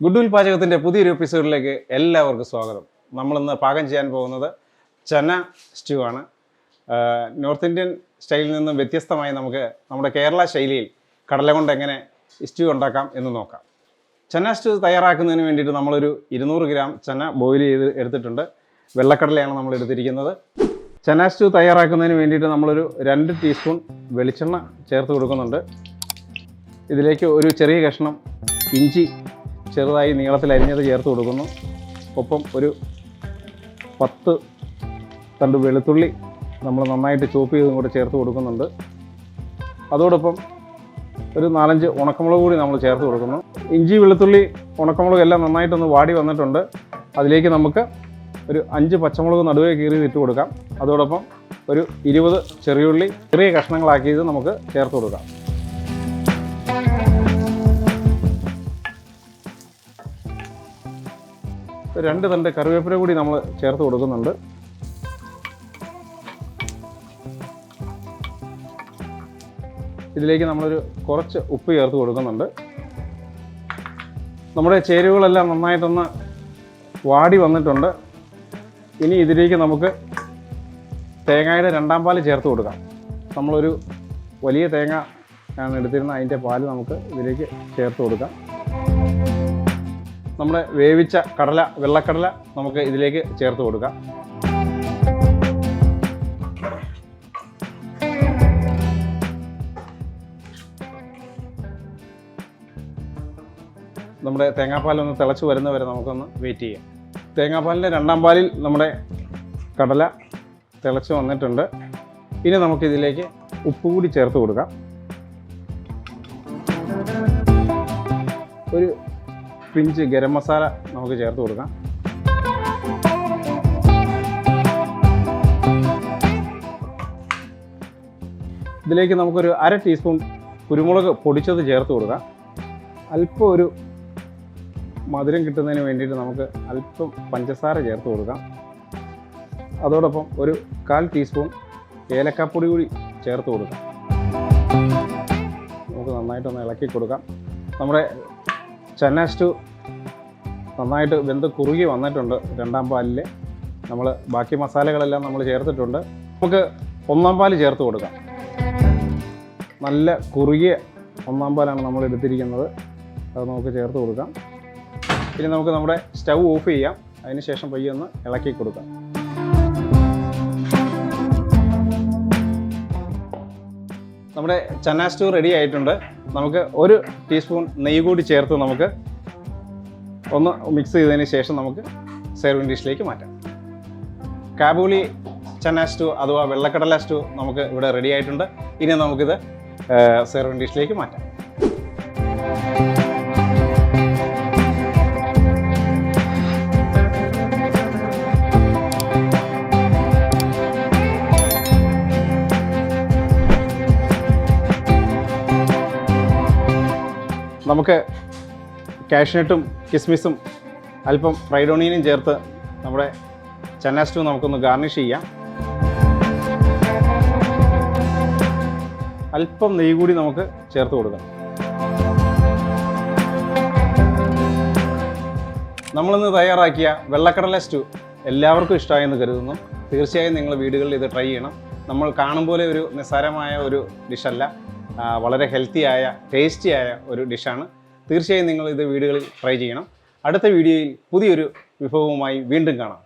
Goodwill പാചകത്തിൻ്റെ പുതിയൊരു എപ്പിസോഡിലേക്ക് എല്ലാവർക്കും സ്വാഗതം. നമ്മളിന്ന് പാകം ചെയ്യാൻ പോകുന്നത് ചന സ്റ്റൂ ആണ്. നോർത്ത് ഇന്ത്യൻ സ്റ്റൈലിൽ നിന്നും വ്യത്യസ്തമായി നമുക്ക് നമ്മുടെ കേരള ശൈലിയിൽ കടല കൊണ്ട് എങ്ങനെ സ്റ്റൂ ഉണ്ടാക്കാം എന്ന് നോക്കാം. ചന സ്റ്റൂ തയ്യാറാക്കുന്നതിന് വേണ്ടിയിട്ട് നമ്മളൊരു 200 ഗ്രാം ചന ബോയിൽ ചെയ്ത് എടുത്തിട്ടുണ്ട്. വെള്ളക്കടലയാണ് നമ്മൾ എടുത്തിരിക്കുന്നത്. ചന സ്റ്റൂ തയ്യാറാക്കുന്നതിന് വേണ്ടിയിട്ട് നമ്മളൊരു 2 ടീസ്പൂൺ വെളിച്ചെണ്ണ ചേർത്ത് കൊടുക്കുന്നുണ്ട്. ഇതിലേക്ക് ഒരു ചെറിയ കഷ്ണം ഇഞ്ചി ചെറുതായി നീളത്തിൽ അരിഞ്ഞത് ചേർത്ത് കൊടുക്കുന്നു. ഒപ്പം ഒരു 10 തണ്ട് വെളുത്തുള്ളി നമ്മൾ നന്നായിട്ട് ചോപ്പ് ചെയ്തും കൂടെ ചേർത്ത് കൊടുക്കുന്നുണ്ട്. അതോടൊപ്പം ഒരു 4-5 ഉണക്കമുളക് കൂടി നമ്മൾ ചേർത്ത് കൊടുക്കുന്നു. ഇഞ്ചി, വെളുത്തുള്ളി, ഉണക്കമുളക് എല്ലാം നന്നായിട്ടൊന്ന് വാടി വന്നിട്ടുണ്ട്. അതിലേക്ക് നമുക്ക് ഒരു 5 പച്ചമുളക് നടുവേ കീറി ഇട്ട് കൊടുക്കാം. അതോടൊപ്പം ഒരു 20 ചെറിയുള്ളി ചെറിയ കഷ്ണങ്ങളാക്കിയത് നമുക്ക് ചേർത്ത് കൊടുക്കാം. രണ്ട് തണ്ട് കറിവേപ്പില കൂടി നമ്മൾ ചേർത്ത് കൊടുക്കുന്നുണ്ട്. ഇതിലേക്ക് നമ്മളൊരു കുറച്ച് ഉപ്പ് ചേർത്ത് കൊടുക്കുന്നുണ്ട്. നമ്മുടെ ചേരുവകളെല്ലാം നന്നായിട്ടൊന്ന് വാടി വന്നിട്ടുണ്ട്. ഇനി ഇതിലേക്ക് നമുക്ക് തേങ്ങയുടെ 2ാം പാല് ചേർത്ത് കൊടുക്കാം. നമ്മളൊരു വലിയ തേങ്ങ ആണ് എടുത്തിരുന്നത്. അതിൻ്റെ പാല് നമുക്ക് ഇതിലേക്ക് ചേർത്ത് കൊടുക്കാം. നമ്മുടെ വേവിച്ച കടല, വെള്ളക്കടല നമുക്ക് ഇതിലേക്ക് ചേർത്ത് കൊടുക്കാം. നമ്മുടെ തേങ്ങാപ്പാലൊന്ന് തിളച്ച് വരുന്നവരെ നമുക്കൊന്ന് വെയിറ്റ് ചെയ്യാം. തേങ്ങാപ്പാലിൻ്റെ 2ാം പാലിൽ നമ്മുടെ കടല തിളച്ച് വന്നിട്ടുണ്ട്. ഇനി നമുക്കിതിലേക്ക് ഉപ്പ് കൂടി ചേർത്ത് കൊടുക്കാം. ഒരു പിഞ്ച് ഗരം മസാല നമുക്ക് ചേർത്ത് കൊടുക്കാം. ഇതിലേക്ക് നമുക്കൊരു 1/2 ടീസ്പൂൺ കുരുമുളക് പൊടിച്ചത് ചേർത്ത് കൊടുക്കാം. അല്പം ഒരു മധുരം കിട്ടുന്നതിന് വേണ്ടിയിട്ട് നമുക്ക് അല്പം പഞ്ചസാര ചേർത്ത് കൊടുക്കാം. അതോടൊപ്പം ഒരു 1/4 ടീസ്പൂൺ ഏലക്കാപ്പൊടി കൂടി ചേർത്ത് കൊടുക്കാം. നമുക്ക് നന്നായിട്ടൊന്ന് ഇളക്കി കൊടുക്കാം. നമ്മുടെ ചന സ്റ്റൂ നന്നായിട്ട് വെന്ത് കുറുകി വന്നിട്ടുണ്ട്. 2ാം പാലിൽ നമ്മൾ ബാക്കി മസാലകളെല്ലാം നമ്മൾ ചേർത്തിട്ടുണ്ട്. നമുക്ക് 1ാം പാല് ചേർത്ത് കൊടുക്കാം. നല്ല കുറുകിയ 1ാം പാലാണ് നമ്മൾ എടുത്തിരിക്കുന്നത്. അത് നമുക്ക് ചേർത്ത് കൊടുക്കാം. ഇനി നമുക്ക് നമ്മുടെ സ്റ്റൗ ഓഫ് ചെയ്യാം. അതിന് ശേഷം പയ്യെ ഒന്ന് ഇളക്കി കൊടുക്കാം. നമ്മുടെ ചന സ്റ്റൂ റെഡി ആയിട്ടുണ്ട്. നമുക്ക് 1 ടീസ്പൂൺ നെയ്യ് കൂടി ചേർത്ത് നമുക്ക് ഒന്ന് മിക്സ് ചെയ്തതിന് ശേഷം നമുക്ക് സെർവിങ് ഡിഷിലേക്ക് മാറ്റാം. കാബൂളി ചന സ്റ്റൂ അഥവാ വെള്ളക്കടല സ്റ്റൂ നമുക്ക് ഇവിടെ റെഡി ആയിട്ടുണ്ട്. ഇനി നമുക്കിത് സെർവിങ് ഡിഷിലേക്ക് മാറ്റാം. നമുക്ക് കാഷ്നട്ടും കിസ്മിസും അല്പം ഫ്രൈഡ് ഓണിയനും ചേർത്ത് നമ്മുടെ ചന സ്റ്റൂ നമുക്കൊന്ന് ഗാർണിഷ് ചെയ്യാം. അല്പം നെയ്യ് കൂടി നമുക്ക് ചേർത്ത് കൊടുക്കാം. നമ്മളിന്ന് തയ്യാറാക്കിയ വെള്ളക്കടല സ്റ്റൂ എല്ലാവർക്കും ഇഷ്ടമായെന്ന് കരുതുന്നു. തീർച്ചയായും നിങ്ങൾ വീടുകളിൽ ഇത് ട്രൈ ചെയ്യണം. നമ്മൾ കാണും പോലെ ഒരു നിസ്സാരമായ ഒരു ഡിഷല്ല, വളരെ ഹെൽത്തിയായ ടേസ്റ്റിയായ ഒരു ഡിഷാണ്. തീർച്ചയായും നിങ്ങൾ ഇത് വീടുകളിൽ ട്രൈ ചെയ്യണം. അടുത്ത വീഡിയോയിൽ പുതിയൊരു വിഭവവുമായി വീണ്ടും കാണാം.